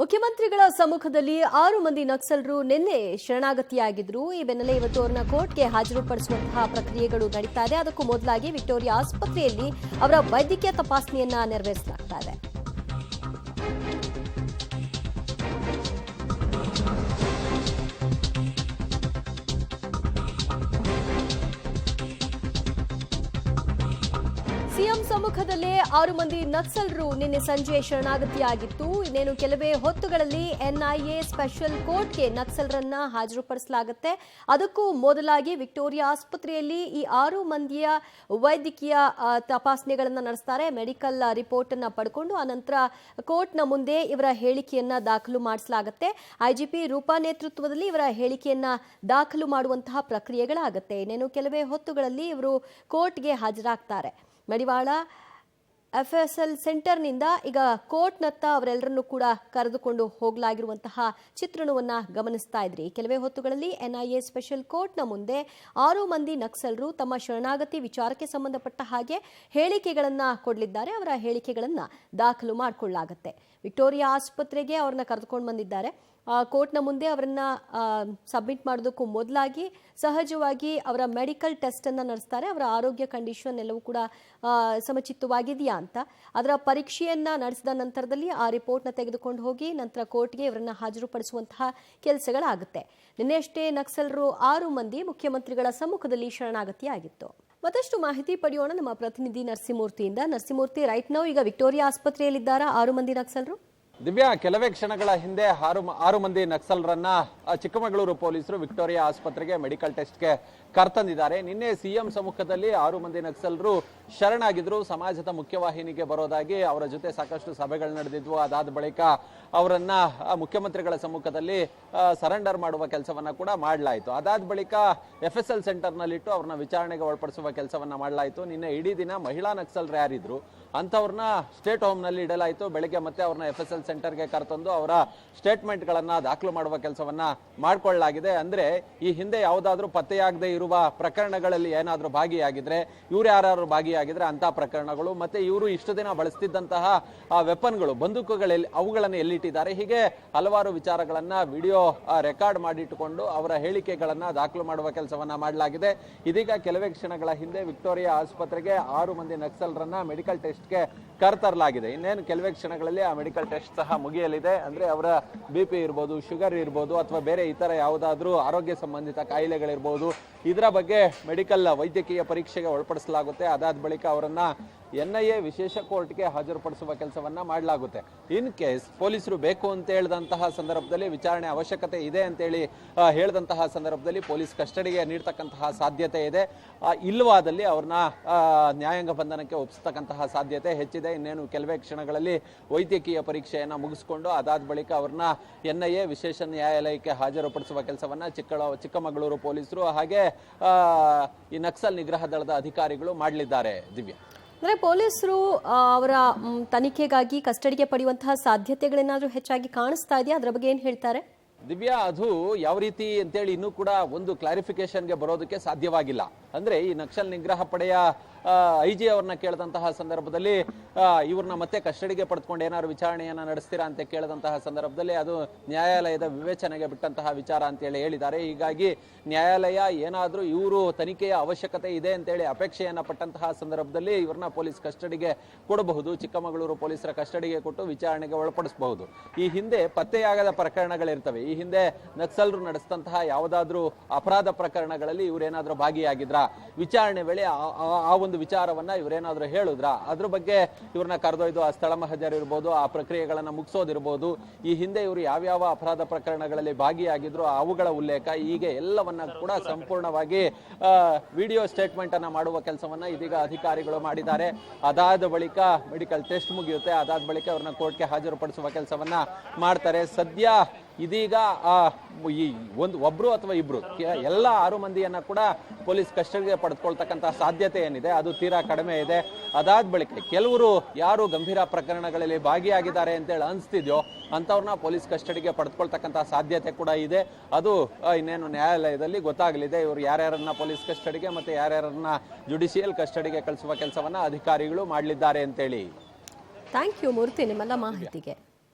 ಮುಖ್ಯಮಂತ್ರಿಗಳ ಸಮ್ಮುಖದಲ್ಲಿ 6 ಮಂದಿ ನಕ್ಸಲರು ನಿನ್ನೆ ಶರಣಾಗತಿಯಾಗಿದ್ರು. ಈ ಬೆನ್ನಲ್ಲೇ ಇವತ್ತು ಅವರನ್ನ ಕೋರ್ಟ್ಗೆ ಹಾಜರುಪಡಿಸುವಂತಹ ಪ್ರಕ್ರಿಯೆಗಳು ನಡೀತಾ ಇದೆ. ಅದಕ್ಕೂ ಮೊದಲಾಗಿ ವಿಕ್ಟೋರಿಯಾ ಆಸ್ಪತ್ರೆಯಲ್ಲಿ ಅವರ ವೈದ್ಯಕೀಯ ತಪಾಸಣೆಯನ್ನ ನೆರವೇರಿಸಲಾಗ್ತಾ ಇದೆ. ಸಿಎಂ ಸಮ್ಮುಖದಲ್ಲೇ 6 ಮಂದಿ ನಕ್ಸಲರು ನಿನ್ನೆ ಸಂಜೆ ಶರಣಾಗತಿಯಾಗಿತ್ತು. ಇನ್ನೇನು ಕೆಲವೇ ಹೊತ್ತುಗಳಲ್ಲಿ ಎನ್ಐಎ ಸ್ಪೆಷಲ್ ಕೋರ್ಟ್ಗೆ ನಕ್ಸಲರನ್ನ ಹಾಜರುಪಡಿಸಲಾಗುತ್ತೆ. ಅದಕ್ಕೂ ಮೊದಲಾಗಿ ವಿಕ್ಟೋರಿಯಾ ಆಸ್ಪತ್ರೆಯಲ್ಲಿ ಈ 6 ಮಂದಿಯ ವೈದ್ಯಕೀಯ ತಪಾಸಣೆಗಳನ್ನು ನಡೆಸ್ತಾರೆ. ಮೆಡಿಕಲ್ ರಿಪೋರ್ಟ್ ಅನ್ನ ಪಡ್ಕೊಂಡು ಆನಂತರ ಕೋರ್ಟ್ನ ಮುಂದೆ ಇವರ ಹೇಳಿಕೆಯನ್ನ ದಾಖಲು ಮಾಡಿಸಲಾಗುತ್ತೆ. ಐಜಿಪಿ ರೂಪಾ ನೇತೃತ್ವದಲ್ಲಿ ಇವರ ಹೇಳಿಕೆಯನ್ನ ದಾಖಲು ಮಾಡುವಂತಹ ಪ್ರಕ್ರಿಯೆಗಳಾಗುತ್ತೆ. ಇನ್ನೇನು ಕೆಲವೇ ಹೊತ್ತುಗಳಲ್ಲಿ ಇವರು ಕೋರ್ಟ್ಗೆ ಹಾಜರಾಗ್ತಾರೆ. ಮಡಿವಾಳ ಎಫ್ಎಸ್ಎಲ್ ಸೆಂಟರ್ನಿಂದ ಈಗ ಕೋರ್ಟ್ನತ್ತ ಅವರೆಲ್ಲರನ್ನೂ ಕೂಡ ಕರೆದುಕೊಂಡು ಹೋಗಲಾಗಿರುವಂತಹ ಚಿತ್ರಣವನ್ನ ಗಮನಿಸ್ತಾ ಇದ್ರಿ. ಕೆಲವೇ ಹೊತ್ತುಗಳಲ್ಲಿ ಎನ್ಐಎ ಸ್ಪೆಷಲ್ ಕೋರ್ಟ್ನ ಮುಂದೆ 6 ಮಂದಿ ನಕ್ಸಲರು ತಮ್ಮ ಶರಣಾಗತಿ ವಿಚಾರಕ್ಕೆ ಸಂಬಂಧಪಟ್ಟ ಹಾಗೆ ಹೇಳಿಕೆಗಳನ್ನ ಕೊಡಲಿದ್ದಾರೆ. ಅವರ ಹೇಳಿಕೆಗಳನ್ನ ದಾಖಲು ಮಾಡಿಕೊಳ್ಳಲಾಗುತ್ತೆ. ವಿಕ್ಟೋರಿಯಾ ಆಸ್ಪತ್ರೆಗೆ ಅವ್ರನ್ನ ಕರೆದುಕೊಂಡು ಬಂದಿದ್ದಾರೆ. ಕೋರ್ಟ್ನ ಮುಂದೆ ಅವರನ್ನ ಸಬ್ಮಿಟ್ ಮಾಡೋದಕ್ಕೂ ಮೊದಲಾಗಿ ಸಹಜವಾಗಿ ಅವರ ಮೆಡಿಕಲ್ ಟೆಸ್ಟ್ ಅನ್ನ ನಡೆಸ್ತಾರೆ. ಅವರ ಆರೋಗ್ಯ ಕಂಡೀಷನ್ ಎಲ್ಲವೂ ಕೂಡ ಸಮಚಿತ್ತವಾಗಿದೆಯಾ ಅಂತ ಅದರ ಪರೀಕ್ಷೆಯನ್ನ ನಡೆಸಿದ ನಂತರದಲ್ಲಿ ಆ ರಿಪೋರ್ಟ್ನ ತೆಗೆದುಕೊಂಡು ಹೋಗಿ ನಂತರ ಕೋರ್ಟ್ಗೆ ಇವರನ್ನ ಹಾಜರುಪಡಿಸುವಂತಹ ಕೆಲಸಗಳಾಗುತ್ತೆ. ನಿನ್ನೆಷ್ಟೇ ನಕ್ಸಲರು 6 ಮಂದಿ ಮುಖ್ಯಮಂತ್ರಿಗಳ ಸಮ್ಮುಖದಲ್ಲಿ ಶರಣಾಗತಿಯಾಗಿತ್ತು. ಮತ್ತಷ್ಟು ಮಾಹಿತಿ ಪಡೆಯೋಣ ನಮ್ಮ ಪ್ರತಿನಿಧಿ ನರಸಿಂಹಮೂರ್ತಿಯಿಂದ. ನರಸಿಂಹಮೂರ್ತಿ, ರೈಟ್ ನೌ ಈಗ ವಿಕ್ಟೋರಿಯಾ ಆಸ್ಪತ್ರೆಯಲ್ಲಿದ್ದಾರಾ 6 ಮಂದಿ ನಕ್ಸಲರು? ದಿವ್ಯಾ, ಕೆಲವೇ ಕ್ಷಣಗಳ ಹಿಂದೆ 6 ಮಂದಿ ನಕ್ಸಲರನ್ನ ಚಿಕ್ಕಮಗಳೂರು ಪೊಲೀಸರು ವಿಕ್ಟೋರಿಯಾ ಆಸ್ಪತ್ರೆಗೆ ಮೆಡಿಕಲ್ ಟೆಸ್ಟ್ಗೆ ಕರ್ತಂದಿದ್ದಾರೆ. ನಿನ್ನೆ ಸಿಎಂ ಸಮ್ಮುಖದಲ್ಲಿ 6 ಮಂದಿ ನಕ್ಸಲರು ಶರಣಾಗಿದ್ರು. ಸಮಾಜದ ಮುಖ್ಯವಾಹಿನಿಗೆ ಬರೋದಾಗಿ ಅವರ ಜೊತೆ ಸಾಕಷ್ಟು ಸಭೆಗಳು ನಡೆದಿದ್ವು. ಅದಾದ ಬಳಿಕ ಅವರನ್ನ ಮುಖ್ಯಮಂತ್ರಿಗಳ ಸಮ್ಮುಖದಲ್ಲಿ ಸರೆಂಡರ್ ಮಾಡುವ ಕೆಲಸವನ್ನ ಕೂಡ ಮಾಡಲಾಯಿತು. ಅದಾದ ಬಳಿಕ ಎಫ್ಎಸ್ಎಲ್ ಸೆಂಟರ್ನಲ್ಲಿಟ್ಟು ಅವ್ರನ್ನ ವಿಚಾರಣೆಗೆ ಒಳಪಡಿಸುವ ಕೆಲಸವನ್ನ ಮಾಡಲಾಯಿತು. ನಿನ್ನೆ ಇಡೀ ದಿನ ಮಹಿಳಾ ನಕ್ಸಲರು ಯಾರಿದ್ರು ಅಂತವ್ರನ್ನ ಸ್ಟೇಟ್ ಹೋಮ್ ನಲ್ಲಿ ಇಡಲಾಯಿತು. ಬೆಳಿಗ್ಗೆ ಮತ್ತೆ ಅವ್ರನ್ನ ಎಫ್ಎಸ್ಎಲ್ ಸೆಂಟರ್ಗೆ ಕರೆತಂದು ಅವರ ಸ್ಟೇಟ್ಮೆಂಟ್ ಗಳನ್ನ ದಾಖಲು ಮಾಡುವ ಕೆಲಸವನ್ನ ಮಾಡಿಕೊಳ್ಳಲಾಗಿದೆ. ಅಂದ್ರೆ ಈ ಹಿಂದೆ ಯಾವುದಾದ್ರೂ ಪತ್ತೆಯಾಗದೆ ಇರುವ ಪ್ರಕರಣಗಳಲ್ಲಿ ಏನಾದ್ರೂ ಭಾಗಿಯಾಗಿದ್ರೆ, ಇವ್ರು ಯಾರು ಭಾಗಿಯಾಗಿದ್ರೆ ಅಂತ ಪ್ರಕರಣಗಳು, ಮತ್ತೆ ಇವರು ಇಷ್ಟು ದಿನ ಬಳಸ್ತಿದ್ದಂತಹ ವೆಪನ್ಗಳು, ಬಂದೂಕುಗಳಲ್ಲಿ ಅವುಗಳನ್ನು ಎಲ್ಲಿಟ್ಟಿದ್ದಾರೆ, ಹೀಗೆ ಹಲವಾರು ವಿಚಾರಗಳನ್ನ ವಿಡಿಯೋ ರೆಕಾರ್ಡ್ ಮಾಡಿಟ್ಟುಕೊಂಡು ಅವರ ಹೇಳಿಕೆಗಳನ್ನ ದಾಖಲು ಮಾಡುವ ಕೆಲಸವನ್ನ ಮಾಡಲಾಗಿದೆ. ಇದೀಗ ಕೆಲವೇ ಕ್ಷಣಗಳ ಹಿಂದೆ ವಿಕ್ಟೋರಿಯಾ ಆಸ್ಪತ್ರೆಗೆ 6 ಮಂದಿ ನಕ್ಸಲರನ್ನ ಮೆಡಿಕಲ್ ಟೆಸ್ಟ್ಗೆ ಕರೆತರಲಾಗಿದೆ. ಇನ್ನೇನು ಕೆಲವೇ ಕ್ಷಣಗಳಲ್ಲಿ ಆ ಮೆಡಿಕಲ್ ಟೆಸ್ಟ್ ಸಹ ಮುಗಿಯಲಿದೆ. ಅಂದ್ರೆ ಅವರ BP ಇರ್ಬೋದು, ಶುಗರ್ ಇರ್ಬೋದು, ಅಥವಾ ಬೇರೆ ಇತರ ಯಾವುದಾದ್ರೂ ಆರೋಗ್ಯ ಸಂಬಂಧಿತ ಕಾಯಿಲೆಗಳಿರ್ಬೋದು, ಇದರ ಬಗ್ಗೆ ಮೆಡಿಕಲ್ ವೈದ್ಯಕೀಯ ಪರೀಕ್ಷೆಗೆ ಒಳಪಡಿಸಲಾಗುತ್ತೆ. ಅದಾದ ಬಳಿಕ ಅವರನ್ನ ಎನ್ಐಎ ವಿಶೇಷ ಕೋರ್ಟ್ಗೆ ಹಾಜರುಪಡಿಸುವ ಕೆಲಸವನ್ನ ಮಾಡಲಾಗುತ್ತೆ. ಇನ್ ಕೇಸ್ ಪೊಲೀಸರು ಬೇಕು ಅಂತ ಹೇಳಿದಂತಹ ಸಂದರ್ಭದಲ್ಲಿ, ವಿಚಾರಣೆ ಅವಶ್ಯಕತೆ ಇದೆ ಅಂತೇಳಿ ಹೇಳಿದಂತಹ ಸಂದರ್ಭದಲ್ಲಿ ಪೊಲೀಸ್ ಕಸ್ಟಡಿಗೆ ನೀಡತಕ್ಕಂತಹ ಸಾಧ್ಯತೆ ಇದೆ. ಇಲ್ಲವಾದಲ್ಲಿ ಅವ್ರನ್ನ ನ್ಯಾಯಾಂಗ ಬಂಧನಕ್ಕೆ ಒಪ್ಪಿಸ್ತಕ್ಕಂತಹ ಸಾಧ್ಯತೆ ಹೆಚ್ಚಿದೆ. ಇನ್ನೇನು ಕೆಲವೇ ಕ್ಷಣಗಳಲ್ಲಿ ವೈದ್ಯಕೀಯ ಪರೀಕ್ಷೆಯನ್ನ ಮುಗಿಸಿಕೊಂಡು ಅದಾದ ಬಳಿಕ ಅವ್ರನ್ನ ಎನ್ಐಎ ವಿಶೇಷ ನ್ಯಾಯಾಲಯಕ್ಕೆ ಹಾಜರುಪಡಿಸುವ ಕೆಲಸವನ್ನ ಚಿಕ್ಕಮಗಳೂರು ಪೊಲೀಸರು ಹಾಗೆ ಈ ನಕ್ಸಲ್ ನಿಗ್ರಹ ದಳದ ಅಧಿಕಾರಿಗಳು ಮಾಡಲಿದ್ದಾರೆ. ದಿವ್ಯಾ, ಅಂದ್ರೆ ಪೊಲೀಸರು ಅವರ ತನಿಖೆಗಾಗಿ ಕಸ್ಟಡಿಗೆ ಪಡೆಯುವಂತಹ ಸಾಧ್ಯತೆಗಳೇನಾದ್ರೂ ಹೆಚ್ಚಾಗಿ ಕಾಣಿಸ್ತಾ ಇದೆಯಾ? ಅದರ ಬಗ್ಗೆ ಏನ್ ಹೇಳ್ತಾರೆ? ದಿವ್ಯಾ, ಅದು ಯಾವ ರೀತಿ ಅಂತೇಳಿ ಇನ್ನೂ ಕೂಡ ಒಂದು ಕ್ಲಾರಿಫಿಕೇಶನ್ಗೆ ಬರೋದಕ್ಕೆ ಸಾಧ್ಯವಾಗಿಲ್ಲ. ಅಂದ್ರೆ ಈ ನಕ್ಸಲ್ ನಿಗ್ರಹ ಪಡೆಯ IG ಅವ್ರನ್ನ ಕೇಳಿದಂತಹ ಸಂದರ್ಭದಲ್ಲಿ ಇವ್ರನ್ನ ಮತ್ತೆ ಕಸ್ಟಡಿಗೆ ಪಡೆದುಕೊಂಡು ಏನಾದ್ರು ವಿಚಾರಣೆಯನ್ನ ನಡೆಸ್ತೀರಾ ಅಂತ ಕೇಳಿದಂತಹ ಸಂದರ್ಭದಲ್ಲಿ ಅದು ನ್ಯಾಯಾಲಯದ ವಿವೇಚನೆಗೆ ಬಿಟ್ಟಂತಹ ವಿಚಾರ ಅಂತೇಳಿ ಹೇಳಿದ್ದಾರೆ. ಹೀಗಾಗಿ ನ್ಯಾಯಾಲಯ ಏನಾದ್ರೂ ಇವರು ತನಿಖೆಯ ಅವಶ್ಯಕತೆ ಇದೆ ಅಂತೇಳಿ ಅಪೇಕ್ಷೆಯನ್ನ ಪಟ್ಟಂತಹ ಸಂದರ್ಭದಲ್ಲಿ ಇವ್ರನ್ನ ಪೊಲೀಸ್ ಕಸ್ಟಡಿಗೆ ಕೊಡಬಹುದು. ಚಿಕ್ಕಮಗಳೂರು ಪೊಲೀಸರ ಕಸ್ಟಡಿಗೆ ಕೊಟ್ಟು ವಿಚಾರಣೆಗೆ ಒಳಪಡಿಸಬಹುದು. ಈ ಹಿಂದೆ ಪತ್ತೆಯಾಗದ ಪ್ರಕರಣಗಳಿರ್ತವೆ. ಈ ಹಿಂದೆ ನಕ್ಸಲರು ನಡೆಸಿದಂತಹ ಯಾವುದಾದ್ರೂ ಅಪರಾಧ ಪ್ರಕರಣಗಳಲ್ಲಿ ಇವರೇನಾದ್ರೂ ಭಾಗಿಯಾಗಿದ್ರ, ವಿಚಾರಣೆ ವೇಳೆ ಆ ಒಂದು ವಿಚಾರವನ್ನ ಇವರೇನಾದ್ರೂ ಹೇಳಿದ್ರ, ಅದ್ರ ಬಗ್ಗೆ ಇವ್ರನ್ನ ಕರೆದೊಯ್ದು ಆ ಸ್ಥಳ ಮಹಜರ್ ಇರ್ಬೋದು, ಆ ಪ್ರಕ್ರಿಯೆಗಳನ್ನ ಮುಗಿಸೋದಿರ್ಬೋದು, ಈ ಹಿಂದೆ ಇವರು ಯಾವ್ಯಾವ ಅಪರಾಧ ಪ್ರಕರಣಗಳಲ್ಲಿ ಭಾಗಿಯಾಗಿದ್ರು ಅವುಗಳ ಉಲ್ಲೇಖ, ಹೀಗೆ ಎಲ್ಲವನ್ನ ಕೂಡ ಸಂಪೂರ್ಣವಾಗಿ ವಿಡಿಯೋ ಸ್ಟೇಟ್ಮೆಂಟ್ ಅನ್ನ ಮಾಡುವ ಕೆಲಸವನ್ನ ಇದೀಗ ಅಧಿಕಾರಿಗಳು ಮಾಡಿದ್ದಾರೆ. ಅದಾದ ಬಳಿಕ ಮೆಡಿಕಲ್ ಟೆಸ್ಟ್ ಮುಗಿಯುತ್ತೆ. ಅದಾದ ಬಳಿಕ ಅವ್ರನ್ನ ಕೋರ್ಟ್ಗೆ ಹಾಜರುಪಡಿಸುವ ಕೆಲಸವನ್ನ ಮಾಡ್ತಾರೆ. ಸದ್ಯ ಇದೀಗ ಒಬ್ರು ಅಥವಾ ಇಬ್ರು ಎಲ್ಲ 6 ಮಂದಿಯನ್ನ ಕೂಡ ಪೊಲೀಸ್ ಕಸ್ಟಡಿಗೆ ಪಡೆದುಕೊಳ್ತಕ್ಕಂಥ ಸಾಧ್ಯತೆ ಏನಿದೆ ಅದು ತೀರಾ ಕಡಿಮೆ ಇದೆ. ಅದಾದ ಬಳಿಕ ಕೆಲವರು ಯಾರು ಗಂಭೀರ ಪ್ರಕರಣಗಳಲ್ಲಿ ಭಾಗಿಯಾಗಿದ್ದಾರೆ ಅಂತೇಳಿ ಅನಿಸ್ತಿದ್ಯೋ ಅಂತವ್ರನ್ನ ಪೊಲೀಸ್ ಕಸ್ಟಡಿಗೆ ಪಡೆದುಕೊಳ್ತಕ್ಕಂಥ ಸಾಧ್ಯತೆ ಕೂಡ ಇದೆ. ಅದು ಇನ್ನೇನು ನ್ಯಾಯಾಲಯದಲ್ಲಿ ಗೊತ್ತಾಗಲಿದೆ. ಇವರು ಯಾರ್ಯಾರನ್ನ ಪೊಲೀಸ್ ಕಸ್ಟಡಿಗೆ ಮತ್ತೆ ಯಾರ್ಯಾರನ್ನ ಜುಡಿಷಿಯಲ್ ಕಸ್ಟಡಿಗೆ ಕಳಿಸುವ ಕೆಲಸವನ್ನ ಅಧಿಕಾರಿಗಳು ಮಾಡಲಿದ್ದಾರೆ ಅಂತೇಳಿ. ಥ್ಯಾಂಕ್ ಯು ಮೂರ್ತಿ, ನಿಮ್ಮೆಲ್ಲ ಮಾಹಿತಿಗೆ.